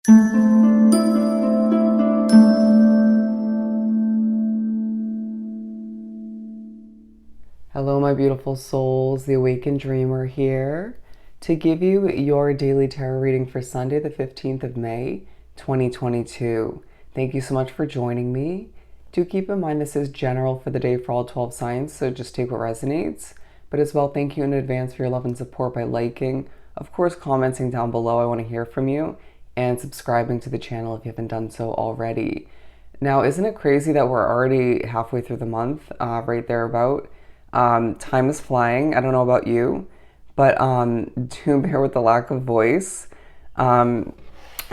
Hello, my beautiful souls. The Awakened Dreamer here to give you your daily tarot reading for Sunday, the 15th of May, 2022. Thank you so much for joining me. Do keep in mind this is general for the day for all 12 signs, so just take what resonates. But as well, thank you in advance for your love and support by liking, of course, commenting down below. I want to hear from you, and subscribing to the channel if you haven't done so already. Now, isn't it crazy that we're already halfway through the month, right thereabout? Time is flying. I don't know about you, but do bear with the lack of voice. We're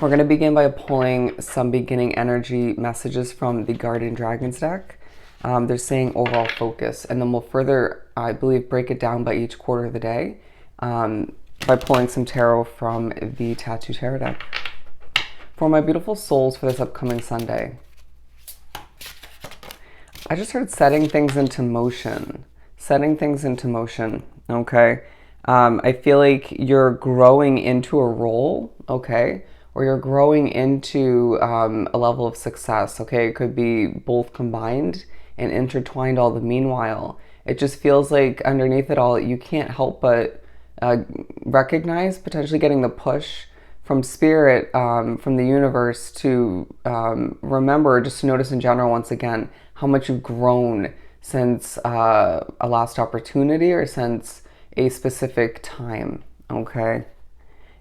going to begin by pulling some beginning energy messages from the Guardian Dragons deck. They're saying overall focus, and then we'll further, I believe, break it down by each quarter of the day by pulling some tarot from the Tattoo Tarot deck. For my beautiful souls for this upcoming Sunday, I just heard setting things into motion. Setting things into motion, okay? I feel like you're growing into a role, okay? Or you're growing into a level of success, okay? It could be both combined and intertwined all the meanwhile. It just feels like underneath it all, you can't help but recognize potentially getting the push from spirit, from the universe to remember, just to notice in general, once again, how much you've grown since a last opportunity or since a specific time, okay?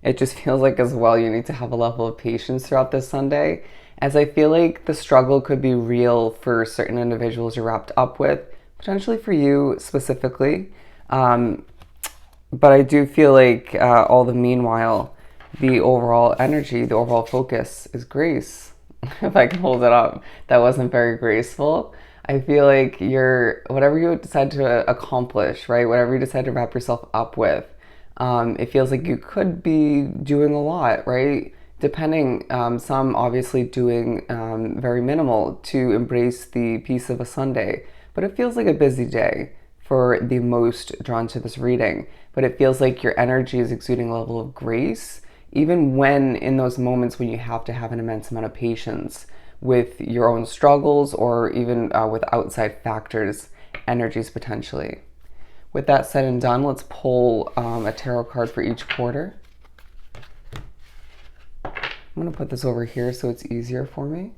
It just feels like as well you need to have a level of patience throughout this Sunday, as I feel like the struggle could be real for certain individuals you're wrapped up with, potentially for you specifically. But I do feel like all the meanwhile, the overall energy, the overall focus is grace. If I can hold it up, that wasn't very graceful. I feel like whatever you decide to accomplish, right? Whatever you decide to wrap yourself up with, it feels like you could be doing a lot, right? Depending, some obviously doing very minimal to embrace the peace of a Sunday. But it feels like a busy day for the most drawn to this reading. But it feels like your energy is exuding a level of grace, even when in those moments when you have to have an immense amount of patience with your own struggles, or even with outside factors, energies potentially. With that said and done, let's pull a tarot card for each quarter. I'm going to put this over here so it's easier for me.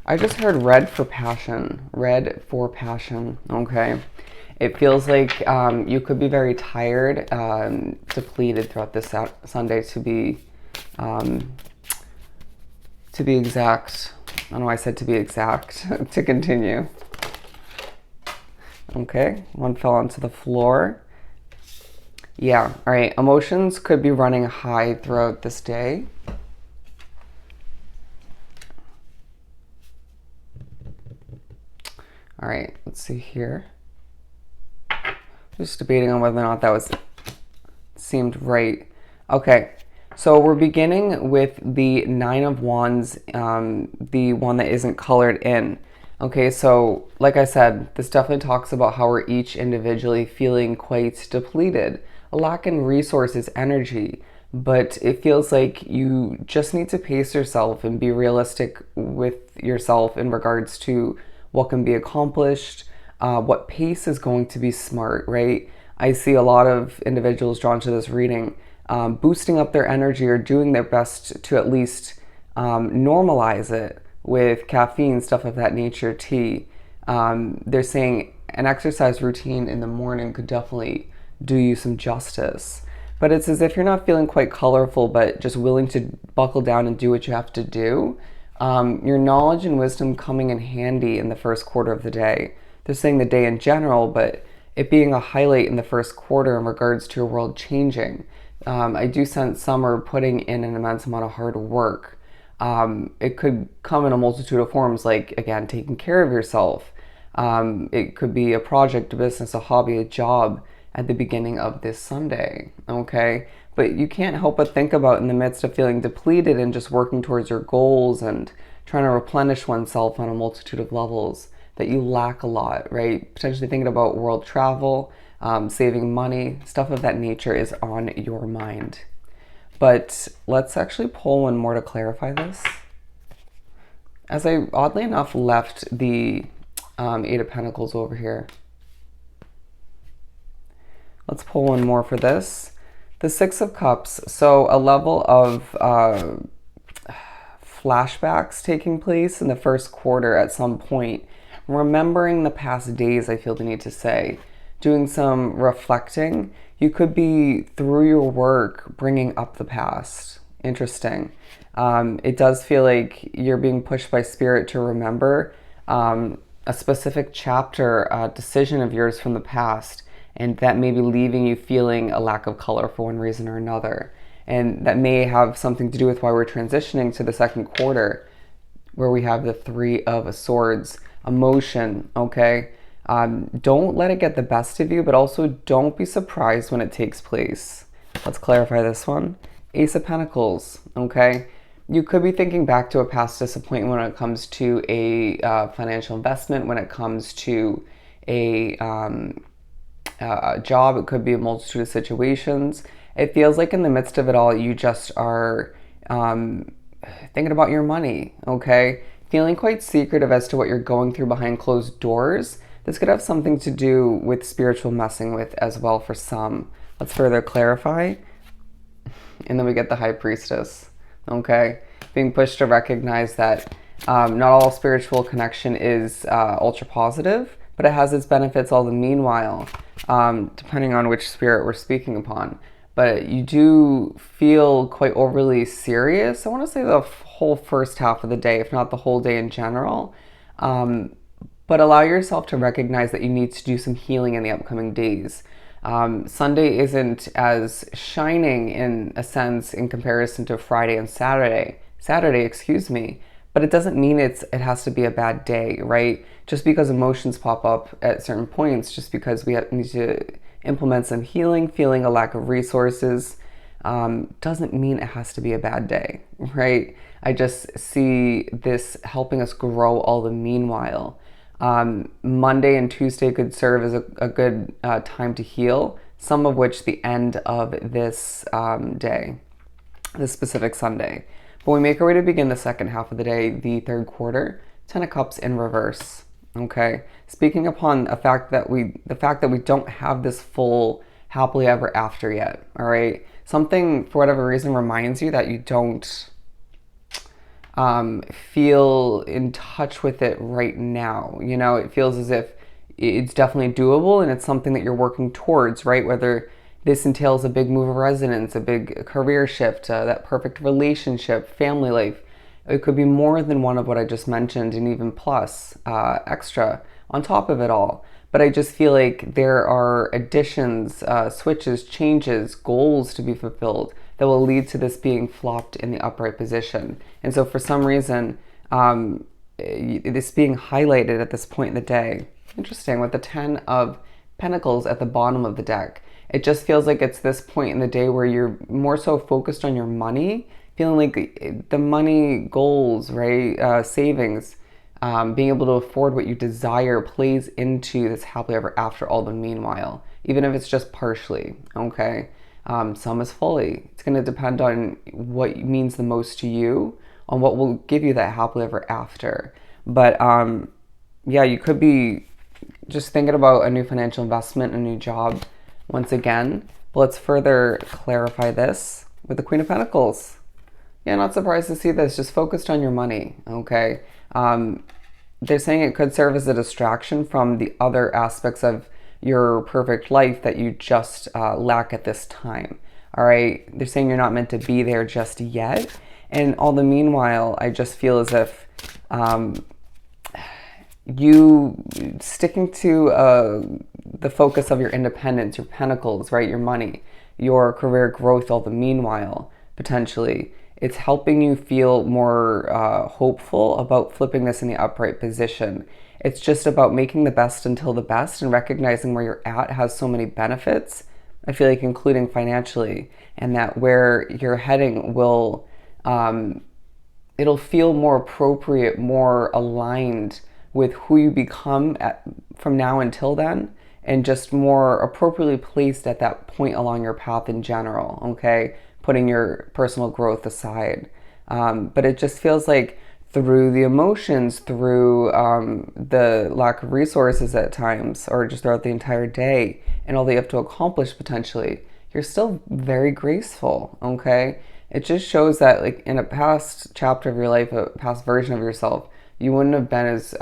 I just heard red for passion. Red for passion, okay? It feels like you could be very tired, depleted throughout this Sunday to be exact. I don't know why I said to be exact. To continue. Okay, one fell onto the floor. Yeah, all right. Emotions could be running high throughout this day. All right, let's see here. Just debating on whether or not that seemed right. Okay. So we're beginning with the Nine of Wands, the one that isn't colored in. Okay, so like I said, this definitely talks about how we're each individually feeling quite depleted, a lack in resources, energy, but it feels like you just need to pace yourself and be realistic with yourself in regards to what can be accomplished, what pace is going to be smart, right? I see a lot of individuals drawn to this reading boosting up their energy or doing their best to at least normalize it with caffeine, stuff of that nature, tea. They're saying an exercise routine in the morning could definitely do you some justice. But it's as if you're not feeling quite colorful, but just willing to buckle down and do what you have to do. Your knowledge and wisdom coming in handy in the first quarter of the day. They're saying the day in general, but it being a highlight in the first quarter in regards to your world changing. I do sense some are putting in an immense amount of hard work. It could come in a multitude of forms, like, again, taking care of yourself. It could be a project, a business, a hobby, a job at the beginning of this Sunday, okay? But you can't help but think about, in the midst of feeling depleted and just working towards your goals and trying to replenish oneself on a multitude of levels, that you lack a lot, right? Potentially thinking about world travel, saving money, stuff of that nature is on your mind. But let's actually pull one more to clarify this. As I, oddly enough, left the Eight of Pentacles over here. Let's pull one more for this. The Six of Cups. So a level of flashbacks taking place in the first quarter at some point. Remembering the past days, I feel the need to say. Doing some reflecting. You could be, through your work, bringing up the past. Interesting. It does feel like you're being pushed by spirit to remember a specific chapter, a decision of yours from the past, and that may be leaving you feeling a lack of color for one reason or another. And that may have something to do with why we're transitioning to the second quarter, where we have the Three of Swords, emotion, okay? Don't let it get the best of you, but also don't be surprised when it takes place. Let's clarify this one. Ace of Pentacles, okay? You could be thinking back to a past disappointment when it comes to a financial investment, when it comes to a job. It could be a multitude of situations. It feels like in the midst of it all, you just are thinking about your money, okay? Feeling quite secretive as to what you're going through behind closed doors. This could have something to do with spiritual messing with as well for some. Let's further clarify. And then we get the High Priestess, okay? Being pushed to recognize that not all spiritual connection is ultra positive, but it has its benefits all the meanwhile, depending on which spirit we're speaking upon. But you do feel quite overly serious. I want to say the whole first half of the day, if not the whole day in general. But allow yourself to recognize that you need to do some healing in the upcoming days. Sunday isn't as shining in a sense in comparison to Friday and Saturday, excuse me, but it doesn't mean it has to be a bad day, right? Just because emotions pop up at certain points, just because we need to implement some healing, feeling a lack of resources, doesn't mean it has to be a bad day, right? I just see this helping us grow all the meanwhile. Monday and Tuesday could serve as a good time to heal, some of which the end of this day, this specific Sunday. But we make our way to begin the second half of the day, the third quarter, 10 of Cups in reverse, okay? Speaking upon the fact that we don't have this full happily ever after yet, all right? Something, for whatever reason, reminds you that you don't feel in touch with it right now. You know, it feels as if it's definitely doable and it's something that you're working towards, right? Whether this entails a big move of residence, a big career shift, that perfect relationship, family life. It could be more than one of what I just mentioned, and even plus extra on top of it all. But I just feel like there are additions, switches, changes, goals to be fulfilled that will lead to this being flopped in the upright position. And so for some reason, this being highlighted at this point in the day, interesting, with the 10 of Pentacles at the bottom of the deck. It just feels like it's this point in the day where you're more so focused on your money, feeling like the money goals, right, savings, being able to afford what you desire plays into this happily ever after all the meanwhile, even if it's just partially, okay? Some is fully. It's going to depend on what means the most to you, on what will give you that happily ever after. But yeah, you could be just thinking about a new financial investment, a new job once again. But let's further clarify this with the Queen of Pentacles. Yeah, not surprised to see this. Just focused on your money, okay? They're saying it could serve as a distraction from the other aspects of your perfect life that you just lack at this time, all right? They're saying you're not meant to be there just yet. And all the meanwhile, I just feel as if you sticking to the focus of your independence, your pentacles, right? Your money, your career growth, all the meanwhile, potentially. It's helping you feel more hopeful about flipping this in the upright position. It's just about making the best until the best and recognizing where you're at has so many benefits, I feel like, including financially, and that where you're heading will, it'll feel more appropriate, more aligned with who you become from now until then, and just more appropriately placed at that point along your path in general, okay? putting your personal growth aside. But it just feels like through the emotions, through the lack of resources at times, or just throughout the entire day, and all that you have to accomplish potentially, you're still very graceful, okay? It just shows that, like, in a past chapter of your life, a past version of yourself, you wouldn't have been as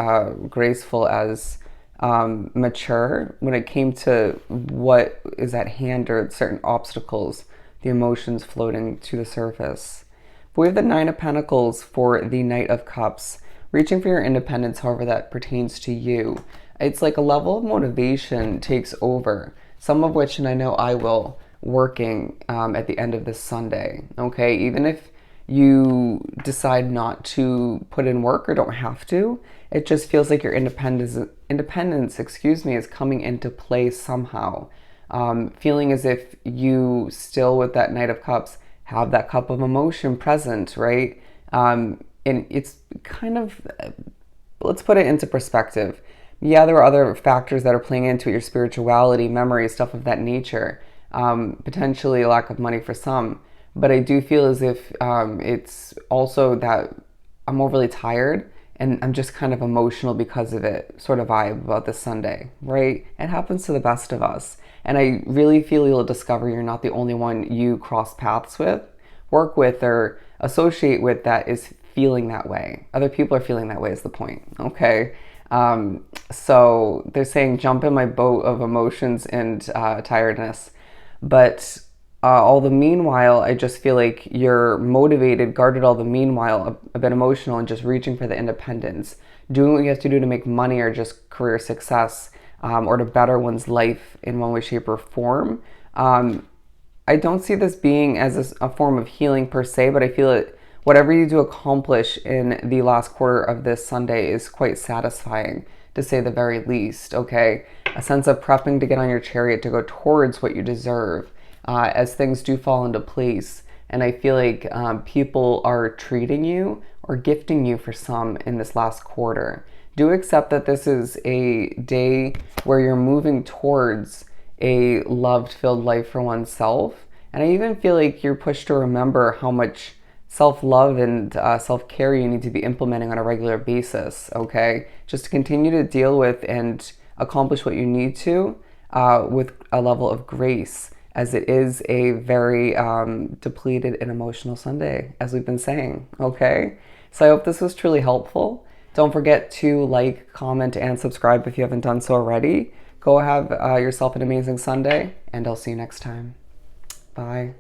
graceful, as mature when it came to what is at hand or certain obstacles, the emotions floating to the surface. But we have the Nine of Pentacles for the Knight of Cups, reaching for your independence, however that pertains to you. It's like a level of motivation takes over, some of which, and I know I will, working at the end of this Sunday, okay? Even if you decide not to put in work or don't have to, it just feels like your independence, is coming into play somehow. Feeling as if you still, with that Knight of Cups, have that cup of emotion present, right? And it's kind of, let's put it into perspective. Yeah, there are other factors that are playing into it, your spirituality, memory, stuff of that nature, potentially a lack of money for some. But I do feel as if it's also that I'm overly tired and I'm just kind of emotional because of it, sort of vibe about this Sunday, right? It happens to the best of us. And I really feel you'll discover you're not the only one you cross paths with, work with, or associate with that is feeling that way. Other people are feeling that way is the point, okay? So they're saying jump in my boat of emotions and tiredness. But all the meanwhile, I just feel like you're motivated, guarded all the meanwhile, a bit emotional, and just reaching for the independence, doing what you have to do to make money or just career success, or to better one's life in one way, shape, or form. I don't see this being as a form of healing per se, but I feel it. Whatever you do accomplish in the last quarter of this Sunday is quite satisfying, to say the very least, okay? A sense of prepping to get on your chariot to go towards what you deserve, as things do fall into place. And I feel like people are treating you or gifting you for some in this last quarter. Do accept that this is a day where you're moving towards a love-filled life for oneself. And I even feel like you're pushed to remember how much self-love and self-care you need to be implementing on a regular basis, okay? Just to continue to deal with and accomplish what you need to with a level of grace, as it is a very depleted and emotional Sunday, as we've been saying, okay? So I hope this was truly helpful. Don't forget to like, comment, and subscribe if you haven't done so already. Go have yourself an amazing Sunday, and I'll see you next time. Bye.